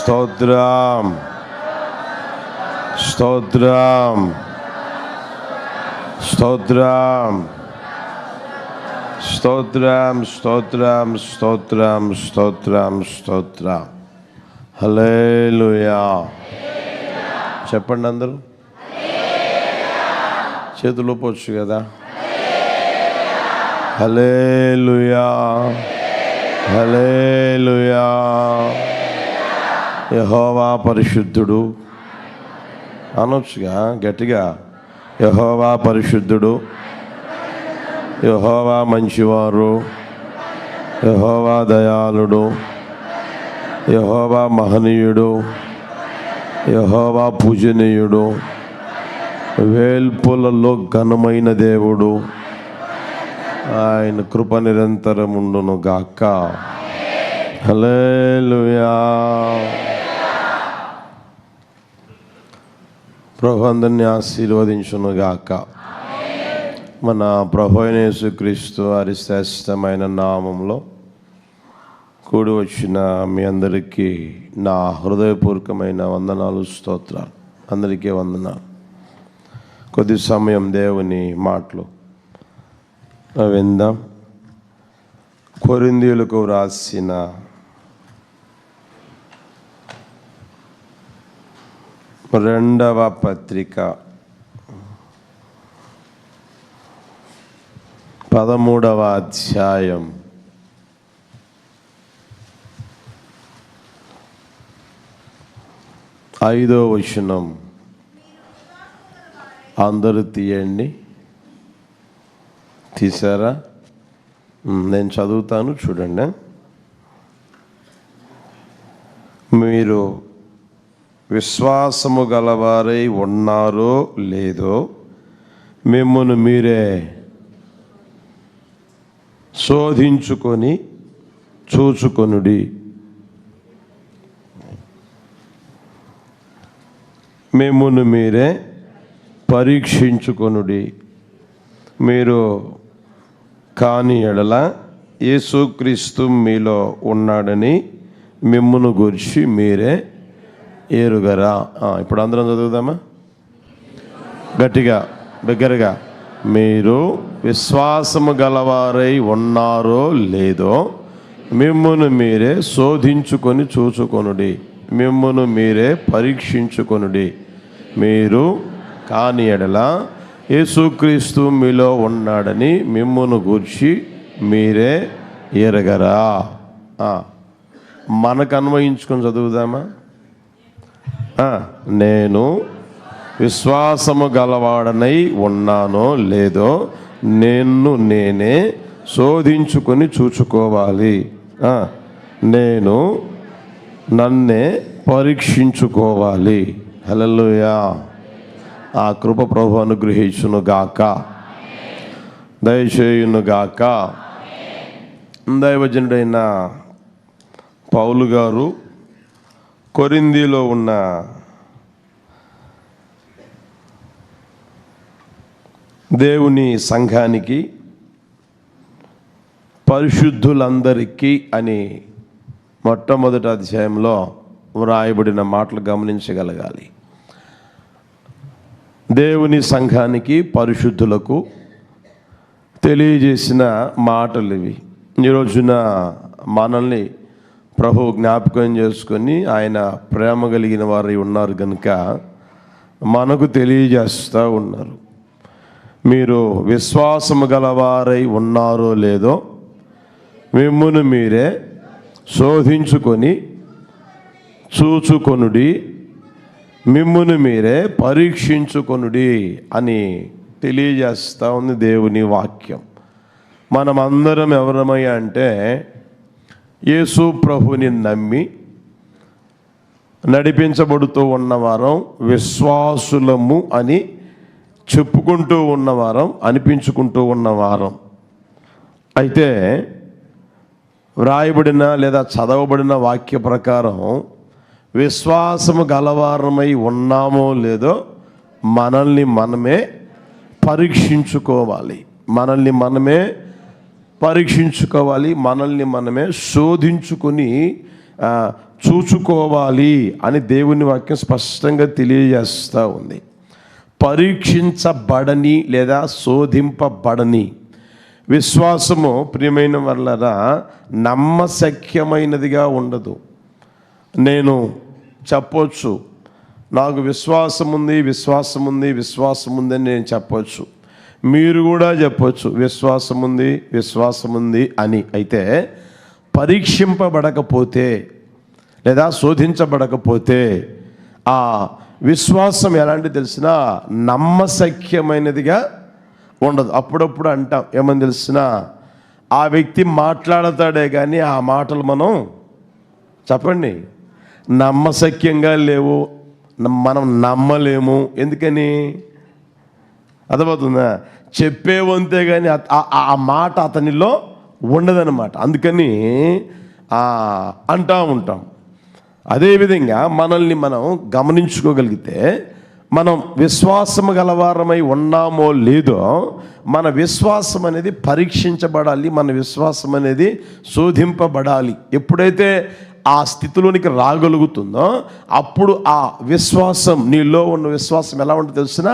స్తోత్రం, స్తోత్రం, స్తోత్రం, స్తోత్రం, స్తోత్రం, స్తోత్రం, స్తోత్రం, స్తోత్రం. హల్లెలూయా. చెప్పండి అందరూ. చేతులు ఊపొచ్చు కదా. హల్లెలూయా, హల్లెలూయా. యెహోవా పరిశుద్ధుడు అనొచ్చుగా గట్టిగా. యెహోవా పరిశుద్ధుడు, యెహోవా మంచివారు, యెహోవా దయాళుడు, యెహోవా మహనీయుడు, యెహోవా పూజనీయుడు, వేల్పులలో ఘనమైన దేవుడు. ఆయన కృప నిరంతరముండును గాక. హల్లెలూయా. ప్రభు అందరినీ ఆశీర్వదించును గాక. మన ప్రభు అయిన యేసుక్రీస్తు వారి శ్రేష్టమైన నామంలో కూడి వచ్చిన మీ అందరికీ నా హృదయపూర్వకమైన వందనాలు, స్తోత్రాలు. అందరికీ వందనాలు. కొద్ది సమయం దేవుని మాటలు విందాం. కొరింథీయులకు వ్రాసిన రెండవ పత్రిక 13వ అధ్యాయం 5వ వచనం. అందరూ తీయండి. తీసారా? నేను చదువుతాను, చూడండి. మీరు విశ్వాసము గలవారై ఉన్నారో లేదో మిమ్మును మీరే శోధించుకొని చూచుకొనుడి. మిమ్మును మీరే పరీక్షించుకొనుడి. మీరు కాని ఎడల యేసుక్రీస్తు మీలో ఉన్నాడని మిమ్మును గురించి మీరే ఎరుగరా. ఇప్పుడు అందరం చదువుదామా గట్టిగా, బిగ్గరగా. మీరు విశ్వాసము గలవారై ఉన్నారో లేదో మిమ్మును మీరే శోధించుకొని చూచుకొనుడి. మిమ్మును మీరే పరీక్షించుకొనుడి. మీరు కాని ఎడల యేసుక్రీస్తు మీలో ఉన్నాడని మిమ్మును గూర్చి మీరే ఎరగరా. మనకు అన్వయించుకొని చదువుదామా. నేను విశ్వాసము గలవాడనై ఉన్నానో లేదో నేనే శోధించుకొని చూచుకోవాలి. నేను నన్నే పరీక్షించుకోవాలి. హల్లెలూయా. ఆ కృప ప్రభు అనుగ్రహించును గాక, దయచేయును గాక. దైవజనుడైన పౌలు గారు కొరింథీలో ఉన్న దేవుని సంఘానికి, పరిశుద్ధులందరికీ అని మొట్టమొదటి అధ్యాయంలో వ్రాయబడిన మాటలు గమనించగలగాలి. దేవుని సంఘానికి, పరిశుద్ధులకు తెలియజేసిన మాటలు ఇవి. ఈ రోజున మనల్ని ప్రభు జ్ఞాపకం చేసుకొని ఆయన ప్రేమ కలిగిన వారై ఉన్నారు కనుక మనకు తెలియజేస్తూ ఉన్నారు. మీరు విశ్వాసము గలవారై ఉన్నారో లేదో మిమ్మును మీరే శోధించుకొని చూచుకొనుడి. మిమ్మును మీరే పరీక్షించుకొనుడి అని తెలియజేస్తూ ఉంది దేవుని వాక్యం. మనమందరం ఎవరమయ్యా అంటే యేసు ప్రభుని నమ్మి నడిపించబడుతూ ఉన్నవారం, విశ్వాసులము అని చెప్పుకుంటూ ఉన్నవారం, అనిపించుకుంటూ ఉన్నవారం. అయితే వ్రాయబడిన లేదా చదవబడిన వాక్య ప్రకారం విశ్వాసము గలవారమై ఉన్నామో లేదో మనల్ని మనమే పరీక్షించుకోవాలి. మనల్ని మనమే పరీక్షించుకోవాలి. మనల్ని మనమే శోధించుకొని చూచుకోవాలి అని దేవుని వాక్యం స్పష్టంగా తెలియజేస్తూ ఉంది. పరీక్షించబడని లేదా శోధింపబడని విశ్వాసము ప్రియమైన వాళ్ళరా నమ్మశక్యమైనదిగా ఉండదు. నేను చెప్పొచ్చు, నాకు విశ్వాసం ఉంది అని నేను చెప్పొచ్చు. మీరు కూడా చెప్పొచ్చు విశ్వాసం ఉంది అని. అయితే పరీక్షింపబడకపోతే లేదా శోధించబడకపోతే ఆ విశ్వాసం ఎలాంటి తెలిసినా నమ్మశక్యమైనదిగా ఉండదు. అప్పుడప్పుడు అంటాం ఏమని తెలిసినా, ఆ వ్యక్తి మాట్లాడతాడే కానీ ఆ మాటలు మనం చెప్పండి నమ్మశక్యంగా లేవు, మనం నమ్మలేము. ఎందుకని? అర్థమవుతుందా? చెప్పేవంతే కానీ ఆ మాట అతనిలో ఉండదన్నమాట. అందుకని అంటూ ఉంటాం. అదేవిధంగా మనల్ని మనం గమనించుకోగలిగితే మనం విశ్వాసము గలవారమై ఉన్నామో లేదో మన విశ్వాసం అనేది పరీక్షించబడాలి, మన విశ్వాసం అనేది శోధింపబడాలి. ఎప్పుడైతే ఆ స్థితిలోనికి రాగలుగుతుందో అప్పుడు ఆ విశ్వాసం, నీలో ఉన్న విశ్వాసం ఎలా ఉంటుందో తెలిసినా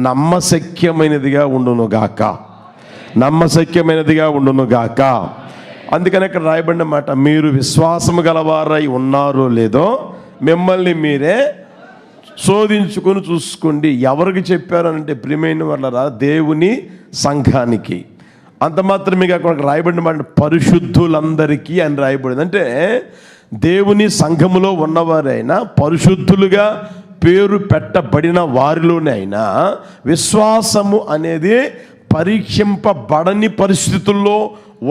నమ్మశక్యమైనదిగా ఉండును గాక. అందుకని ఇక్కడ రాయబడిన మాట, మీరు విశ్వాసము గలవారై ఉన్నారో లేదో మిమ్మల్ని మీరే శోధించుకొని చూసుకోండి. ఎవరికి చెప్పారు అంటే ప్రియమైన వాళ్ళరా దేవుని సంఘానికి. అంత మాత్రమే కాకుండా రాయబడిన మాట పరిశుద్ధులందరికీ అని రాయబడింది. అంటే దేవుని సంఘములో ఉన్నవారైనా పరిశుద్ధులుగా పేరు పెట్టబడిన వారిలోనే అయినా విశ్వాసము అనేది పరీక్షింపబడని పరిస్థితుల్లో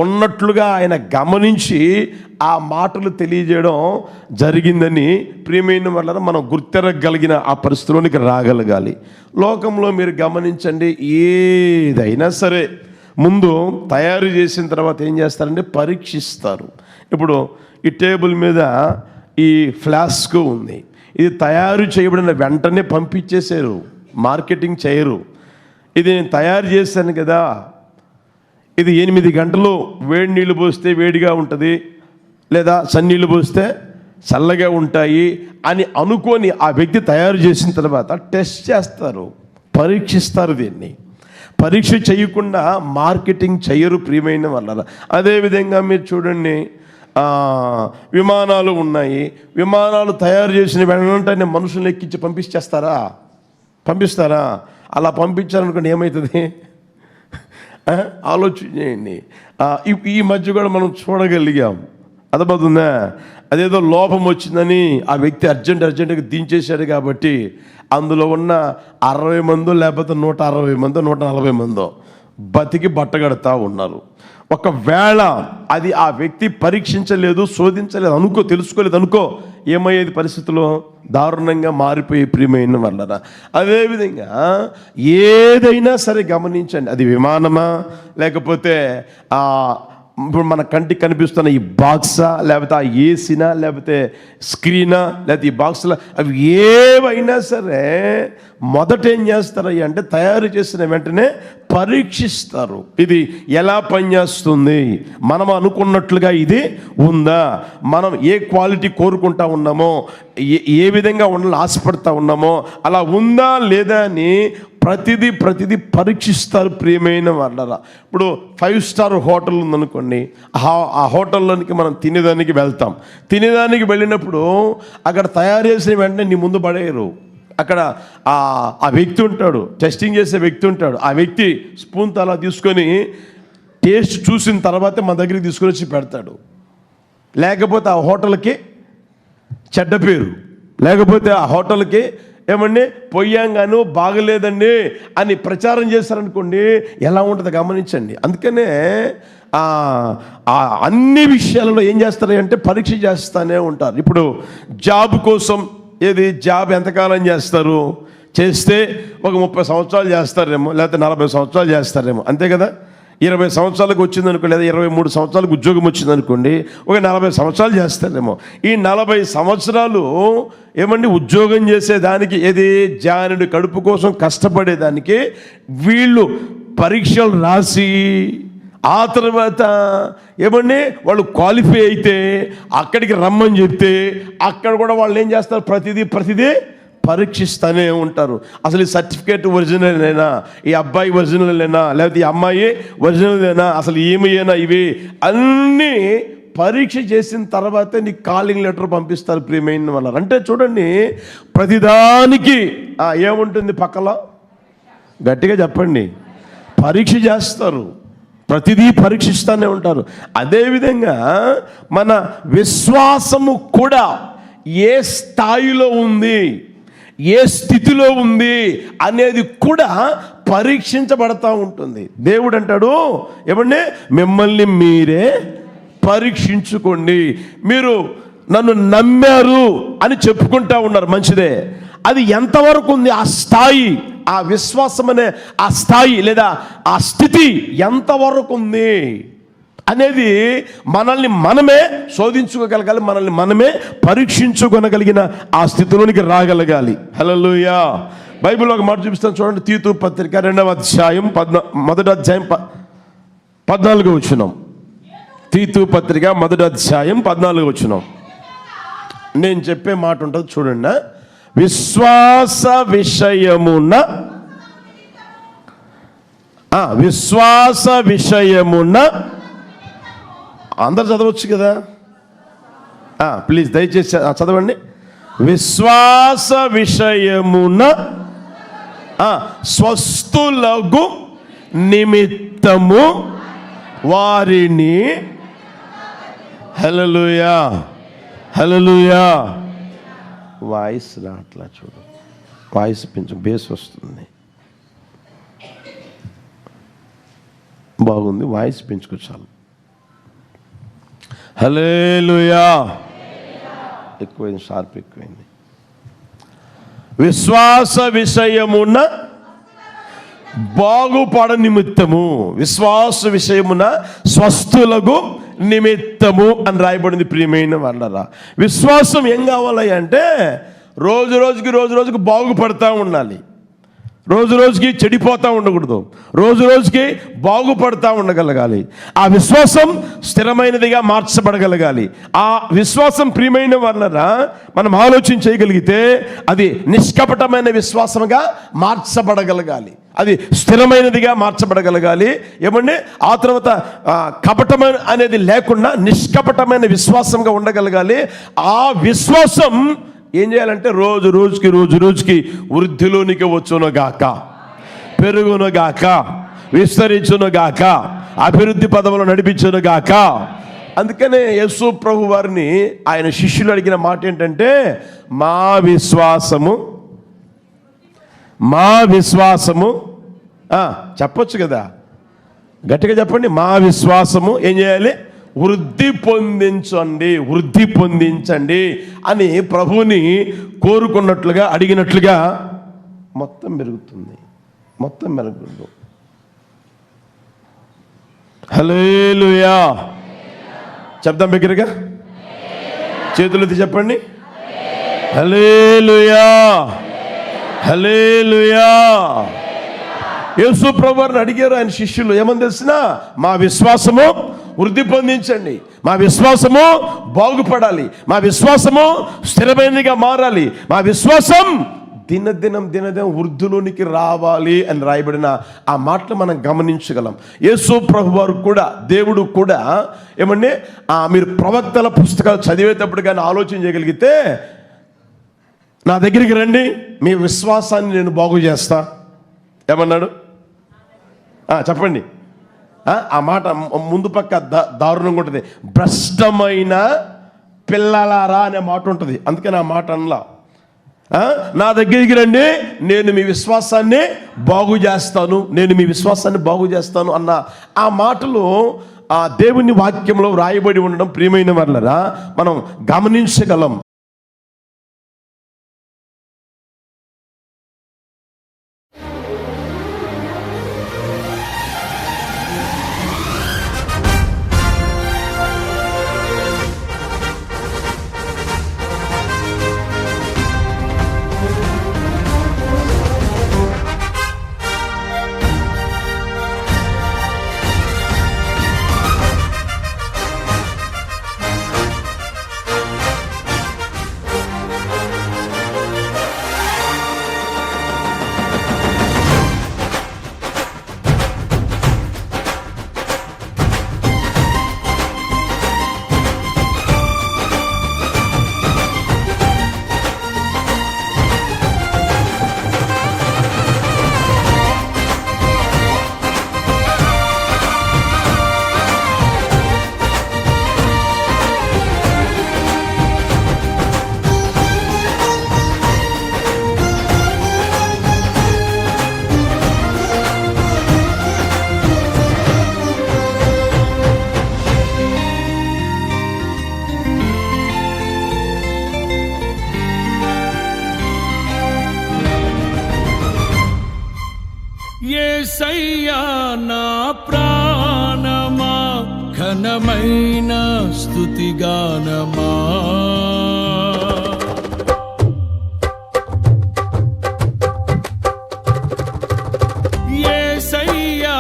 ఉన్నట్లుగా ఆయన గమనించి ఆ మాటలు తెలియజేయడం జరిగిందని ప్రియమైన వల్ల మనం గుర్తెరగలిగిన ఆ పరిస్థితిలోనికి రాగలగాలి. లోకంలో మీరు గమనించండి, ఏదైనా సరే ముందు తయారు చేసిన తర్వాత ఏం చేస్తారంటే పరీక్షిస్తారు. ఇప్పుడు ఈ టేబుల్ మీద ఈ ఫ్లాస్క్ ఉంది, ఇది తయారు చేయబడిన వెంటనే పంపించేశారు, మార్కెటింగ్ చేయరు. ఇది నేను తయారు చేశాను కదా, ఇది 8 గంటలు వేడి నీళ్ళు పోస్తే వేడిగా ఉంటుంది, లేదా చన్నీళ్ళు పోస్తే చల్లగా ఉంటాయి అని అనుకొని ఆ వ్యక్తి తయారు చేసిన తర్వాత టెస్ట్ చేస్తారు, పరీక్షిస్తారు. దీన్ని పరీక్ష చేయకుండా మార్కెటింగ్ చేయరు ప్రియమైన వాళ్ళ. అదేవిధంగా మీరు చూడండి, విమానాలు ఉన్నాయి, విమానాలు తయారు చేసిన వెంటనే మనుషులను ఎక్కించి పంపిస్తారా? అలా పంపించారనుకోండి ఏమవుతుంది? ఆలోచన చేయండి. ఈ మధ్య కూడా మనం చూడగలిగాం, అర్థమవుతుందా? అదేదో లోపం వచ్చిందని ఆ వ్యక్తి అర్జెంటుగా దించేశాడు కాబట్టి అందులో ఉన్న 60 మందో లేకపోతే 160 మందో 140 మందో బతికి బట్టగడతా ఉన్నారు. ఒకవేళ అది ఆ వ్యక్తి పరీక్షించలేదు, శోధించలేదు తెలుసుకోలేదు అనుకో, ఏమయ్యేది? పరిస్థితుల్లో దారుణంగా మారిపోయి ప్రియమైన వాళ్ళరా. అదేవిధంగా ఏదైనా సరే గమనించండి, అది విమానమా లేకపోతే ఇప్పుడు మన కంటికి కనిపిస్తున్న ఈ బాక్సా లేకపోతే ఆ ఏసీనా లేకపోతే స్క్రీనా లేకపోతే ఈ బాక్స్లో, అవి ఏవైనా సరే మొదట ఏం చేస్తారు అంటే తయారు చేసిన వెంటనే పరీక్షిస్తారు. ఇది ఎలా పనిచేస్తుంది, మనం అనుకున్నట్లుగా ఇది ఉందా, మనం ఏ క్వాలిటీ కోరుకుంటా ఉన్నామో, ఏ విధంగా ఉండాలని ఆశపడతా ఉన్నామో అలా ఉందా లేదా అని ప్రతిదీ పరీక్షిస్తారు ప్రియమైన వాళ్ళరా. ఇప్పుడు 5 స్టార్ హోటల్ ఉందనుకోండి, ఆ హోటల్లోనికి మనం తినేదానికి వెళ్తాం. తినేదానికి వెళ్ళినప్పుడు అక్కడ తయారు చేసిన వెంటనే నీ ముందు పడేయరు. అక్కడ ఆ వ్యక్తి ఉంటాడు, టెస్టింగ్ చేసే వ్యక్తి ఉంటాడు. ఆ వ్యక్తి స్పూన్ అలా తీసుకొని టేస్ట్ చూసిన తర్వాతే మన దగ్గరికి తీసుకొని వచ్చి పెడతాడు. లేకపోతే ఆ హోటల్కి చెడ్డ పేరు, లేకపోతే ఆ హోటల్కి ఏమండి పొయ్యాంగాను బాగలేదండి అని ప్రచారం చేశారనుకోండి, ఎలా ఉంటుందో గమనించండి. అందుకనే అన్ని విషయాలలో ఏం చేస్తారు అంటే పరీక్ష చేస్తూనే ఉంటారు. ఇప్పుడు జాబ్ కోసం జాబ్ ఎంతకాలం చేస్తే ఒక 30 సంవత్సరాలు చేస్తారేమో, లేకపోతే 40 సంవత్సరాలు చేస్తారేమో, అంతే కదా. 20 సంవత్సరాలకు వచ్చిందనుకోండి, లేదా 23 సంవత్సరాలకు ఉద్యోగం వచ్చిందనుకోండి, ఒక 40 సంవత్సరాలు చేస్తారేమో. ఈ 40 సంవత్సరాలు ఏమండి ఉద్యోగం చేసేదానికి, జానుడి కడుపు కోసం కష్టపడేదానికి వీళ్ళు పరీక్షలు రాసి ఆ తర్వాత ఏమండి వాళ్ళు క్వాలిఫై అయితే అక్కడికి రమ్మని చెప్తే అక్కడ కూడా వాళ్ళు ఏం చేస్తారు, ప్రతిదీ పరీక్షిస్తూనే ఉంటారు. అసలు ఈ సర్టిఫికేట్ ఒరిజినలేనా, ఈ అబ్బాయి ఒరిజినలేనా, లేకపోతే ఈ అమ్మాయి ఒరిజినలేనా, అసలు ఏమైనా ఇవి అన్నీ పరీక్ష చేసిన తర్వాతే నీకు కాలింగ్ లెటర్ పంపిస్తారు ప్రియమైన వాళ్ళ. అంటే చూడండి, ప్రతిదానికి ఏముంటుంది పక్కలో, గట్టిగా చెప్పండి, పరీక్ష చేస్తారు, ప్రతిదీ పరీక్షిస్తూనే ఉంటారు. అదేవిధంగా మన విశ్వాసము కూడా ఏ స్థాయిలో ఉంది, ఏ స్థితిలో ఉంది అనేది కూడా పరీక్షించబడతా ఉంటుంది. దేవుడు అంటాడు ఏమండి, మిమ్మల్ని మీరే పరీక్షించుకోండి. మీరు నన్ను నమ్మారు అని చెప్పుకుంటా ఉన్నారు, మంచిదే. అది ఎంతవరకు ఉంది ఆ స్థాయి, ఆ విశ్వాసం అనే ఆ స్థాయి లేదా ఆ స్థితి ఎంతవరకు ఉంది అనేది మనల్ని మనమే శోధించుకోగలగాలి, మనల్ని మనమే పరీక్షించుకొనగలిగిన ఆ స్థితిలోనికి రాగలగాలి. హల్లెలూయా. బైబిల్లో ఒక మాట చూపిస్తాను చూడండి, తీతు పత్రిక 2వ అధ్యాయం 14వ వచనం. తీతు పత్రిక 1వ అధ్యాయం 14వ వచనం. నేను చెప్పే మాట ఉంటుంది చూడండి. విశ్వాస విషయమున అందరు చదవచ్చు కదా, ప్లీజ్ దయచేసి చదవండి. విశ్వాస విషయమున స్వస్థులగు నిమిత్తము వారిని, హల్లెలూయా హల్లెలూయా. వాయిస్ రాట్లా చూడు, వాయిస్ పెంచు, బేస్ వస్తుంది, బాగుంది, వాయిస్ పెంచుకో చాలు. హల్లెలూయా. ఎక్కువైంది, షార్ప్ ఎక్కువైంది. విశ్వాస విషయమున బాగుపడ నిమిత్తము, విశ్వాస విషయమున స్వస్థులకు నిమిత్తము అని రాయబడింది. ప్రియమైన వాళ్ళరా, విశ్వాసం ఏం కావాలి అంటే రోజు రోజుకి బాగుపడతా ఉండాలి, రోజు రోజుకి చెడిపోతూ ఉండకూడదు, రోజు రోజుకి బాగుపడతా ఉండగలగాలి. ఆ విశ్వాసం స్థిరమైనదిగా మార్చబడగలగాలి. ఆ విశ్వాసం ప్రియమైన వాళ్ళరా మనం ఆలోచన చేయగలిగితే అది నిష్కపటమైన విశ్వాసంగా మార్చబడగలగాలి, అది స్థిరమైనదిగా మార్చబడగలగాలి. ఏమంటే ఆ తర్వాత కపటం అనేది లేకుండా నిష్కపటమైన విశ్వాసంగా ఉండగలగాలి. ఆ విశ్వాసం ఏం చేయాలంటే రోజు రోజుకి వృద్ధిలోనికి వచ్చునుగాక, పెరుగునుగాక, విస్తరించునుగాక, అభివృద్ధి పదవులు నడిపించునుగాక. అందుకనే యేసు ప్రభు వారిని ఆయన శిష్యులు అడిగిన మాట ఏంటంటే, మా విశ్వాసము చెప్పొచ్చు కదా, గట్టిగా చెప్పండి. మా విశ్వాసము ఏం చేయాలి, వృద్ధి పొందించండి అని ప్రభువుని కోరుకున్నట్లుగా, అడిగినట్లుగా మొత్తం పెరుగుతుంది. హల్లెలూయా. చెప్దాం బిగ్గరగా, చేతులెత్తి చెప్పండి. హల్లెలూయా హల్లెలూయా. యేసు ప్రభువుని అడిగారు ఆయన శిష్యులు, ఏమని తెలిసినా, మా విశ్వాసము వృద్ధి పొందించండి, మా విశ్వాసము బాగుపడాలి, మా విశ్వాసము స్థిరమైనదిగా మారాలి, మా విశ్వాసం దినదినం వృద్ధిలోనికి రావాలి అని రాయబడిన ఆ మాటలు మనం గమనించగలం. యేసు ప్రభు వారు కూడా, దేవుడు కూడా ఏమంటే మీరు ప్రవక్తల పుస్తకాలు చదివేటప్పుడు కానీ ఆలోచన చేయగలిగితే, నా దగ్గరికి రండి, మీ విశ్వాసాన్ని నేను బాగు చేస్తా ఏమన్నాడు చెప్పండి. ఆ మాట ముందు పక్క దారుణంగా ఉంటుంది, భ్రష్టమైన పిల్లలారా అనే మాట ఉంటుంది. అందుకని ఆ మాట అనలా, నా దగ్గరికి రండి, నేను మీ విశ్వాసాన్ని బాగు చేస్తాను అన్న ఆ మాటలు ఆ దేవుని వాక్యంలో రాయబడి ఉండడం ప్రియమైన వాళ్ళరా మనం గమనించగలం. యేసయ్యా నా ప్రాణమా ఘనమైన స్తుతిగానమా. యేసయ్యా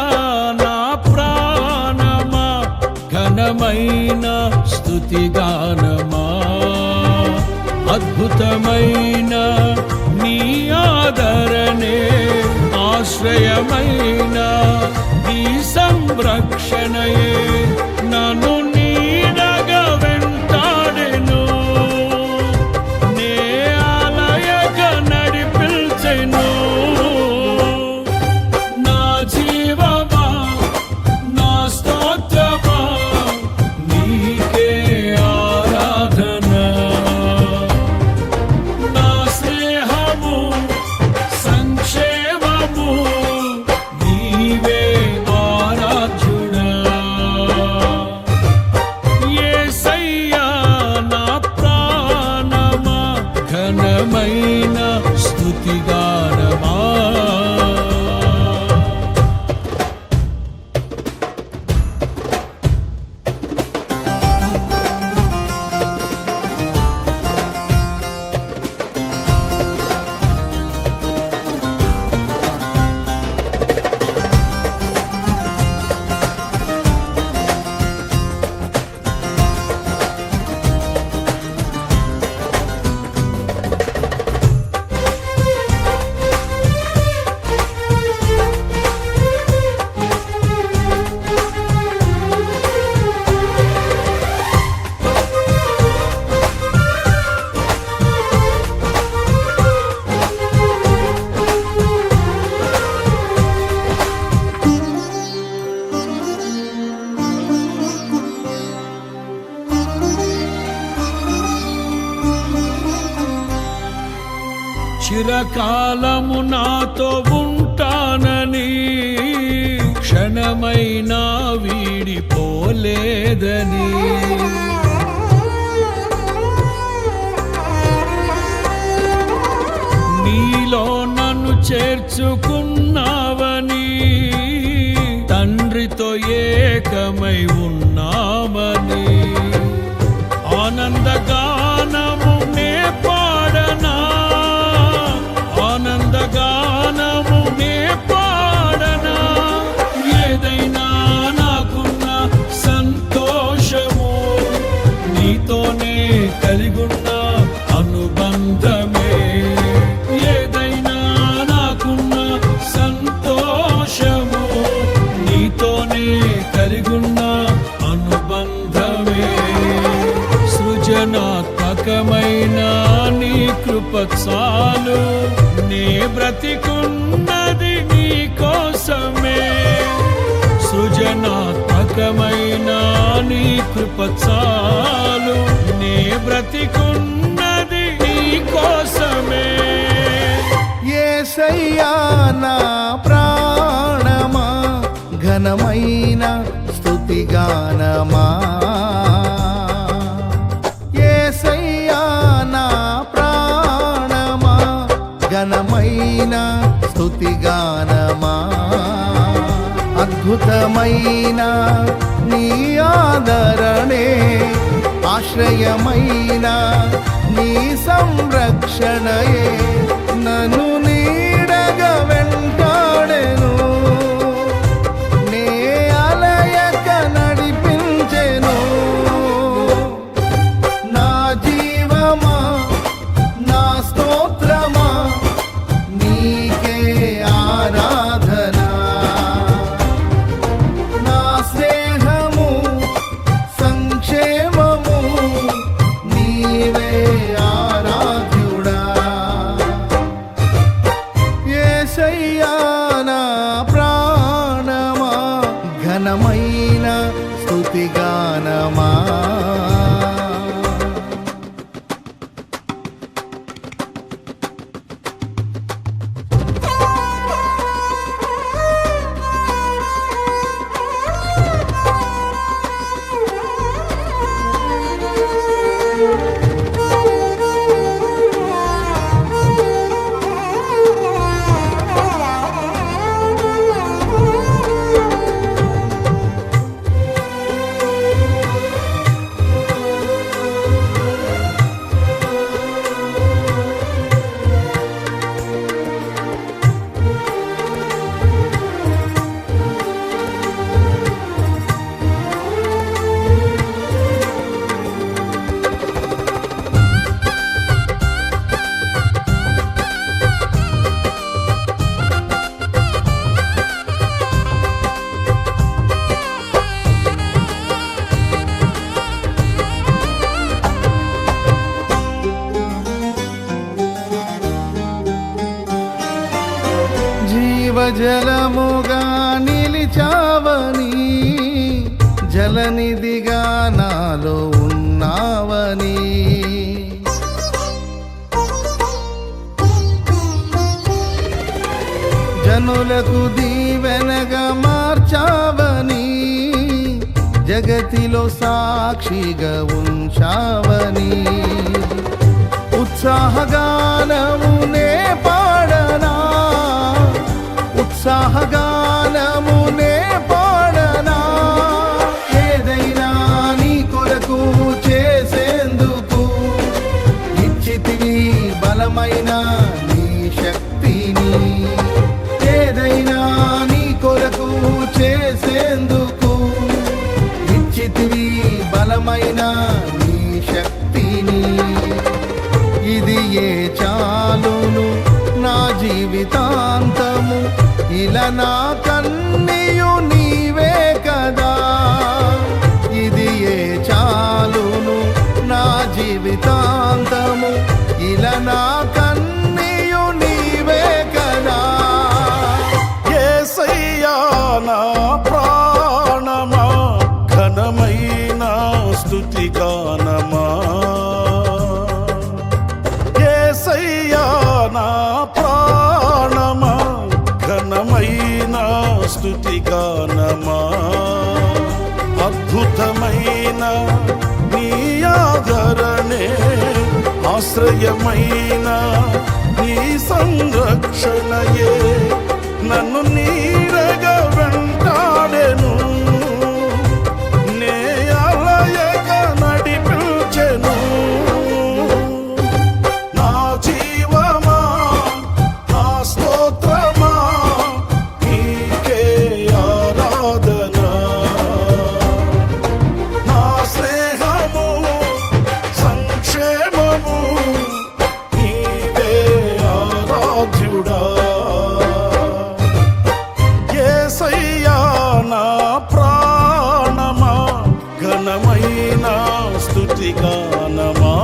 నా ప్రాణమా ఘనమైన స్తుతిగానమా. అద్భుతమైన నీ ఆదరణే ఆశ్రయమైన నీ సంరక్షణయే నన్ను నీడగా వెంటాడెను. నే ఆలయగా నడిపించెను. నా జీవమా నా స్తోత్రమా నీకే ఆరాధన. నా స్నేహము సంక్షేమము నీవే ఆరాధ్యుడా. యేసయ్యా నా ప్రాణమా ఘనమైన స్తుతిగానమా. చిరకాలము నాతో ఉంటానని క్షణమైనా వీడిపోలేదని. నీలో నన్ను చేర్చుకున్నావని తండ్రితో ఏకమై ఉన్నామని. ఆనందగానము నే పాడనా. ఆనందగానము నే పాడనా. ఏదైనా నాకున్న సంతోషము నీతోనే కలిగున్న అనుబంధమే. ఏదైనా నాకున్న సంతోషము నీతోనే కలిగున్న అనుబంధమే. సృజనాత్మకమైన నీ కృప చాలు. నే బ్రతికున్నది నీ కోసమే. సృజనాత్మకమైన నీ కృప చాలు. నే బ్రతికున్నది నీ కోసమే. యేసయ్యా నా ప్రాణమా ఘనమైన స్తుతిగానమా. యేసయ్యా నా ప్రాణమా ఘనమైన స్తుతిగానమా. అద్భుతమైన నీ ఆదరణే ఆశ్రయమైన నీ సంరక్షణయే నన్ను నీడగా వెంటాడెను. నే ఆలయక నడిపించెను. నా జీవమా నా స్తోత్రమా నీకే ఆరాధన. నా స్నేహము సంక్షేమము నీవే ఆరాధ్యుడా. జీవజలముగా నిలిచావని, జలనిధిగా నాలో ఉన్నావని, జనులకు దీవెనగా మార్చావని, జగతిలో సాక్షిగా ఉంచావని, ఉత్సాహగానమునే పాడనా, ఉత్సాహగానమునే పాడనా, ఏదైనా నీ కొరకు చేసేందుకు ఇచ్చితివి బలమైన నీ శక్తిని, ఏదైనా నీ కొరకు చేసేందుకు ఇచ్చితివి బలమైన నీ శక్తిని, ఇది ఏ చాలును నా జీవితాంతము, ఇలా నా కన్నీయు నీవే కదా, ఇది ఏ చాలును నా జీవితాంతము, ఇలా నా కన్నీయు నీవే కదా. యేసయ్యా నా ప్రాణమా, ఘనమైన స్తుతి గానమా, యేసయ్యా నా ప్రాణమా, ఘనమైన స్తుతి గానమా, అద్భుతమైన నీ ఆదరణే, ఆశ్రయమైన నీ సంరక్షణయే నన్ను నీడగా వెంటాడెను, నే అలయగా నడిపించెను. నా జీవమా, నా స్తోత్రమా, నీకే ఆరాధన. నా స్నేహము, సంక్షేమము, నీవే ఆరాధ్యుడా. యేసయ్యా నా ప్రాణమా, ఘనమైన స్తుతి గానమా.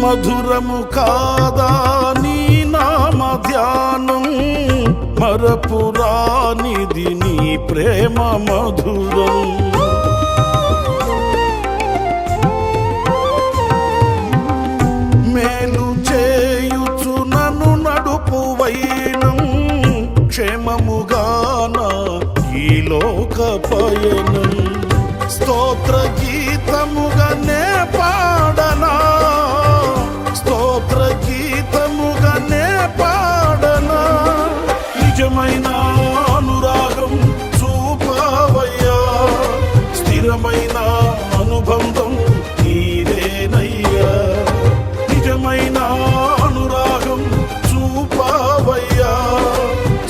మధురము కాదా నీ నామ ధ్యానం, మరపురానిది నీ ప్రేమ మధురం. మేలు చేయుచు నన్ను నడుపు వైనం, క్షేమముగాన ఈ లోక పయనం. స్తోత్ర గీతముగానే పాడనా, స్తోత్ర గీతముగానే పాడనా, నిజమైన అనురాగం చూపవయ్యా, స్థిరమైన అనుబంధం నీదేనయ్యా, నిజమైన అనురాగం చూపవయ్యా,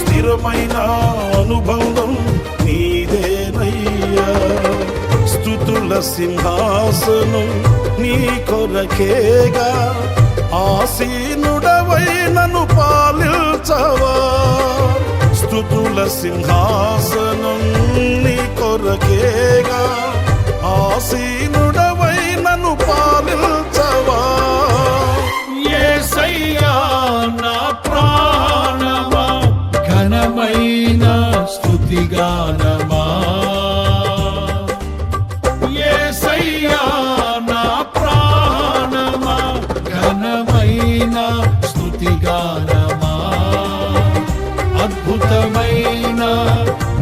స్థిరమైన అనుబంధం నీదేనయ్యా. స్తుతుల సింహాసనం నీ కొరకేగా, ఆసీనుడవై నన్ను పాలించవా. స్తుతుల సింహాసనం నీ కొరకేగా, ఆసీనుడవై నన్ను పాలించవా. యేసయ్యా నా ప్రాణమా, ఘనమైన స్తుతిగానమా, యేసయ్యా నా ప్రాణమా, ఘనమైన స్తుతిగానమా, అద్భుతమైన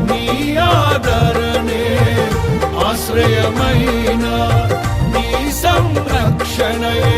నీ ఆదరణ ఘనమైన నీ సంరక్షణయే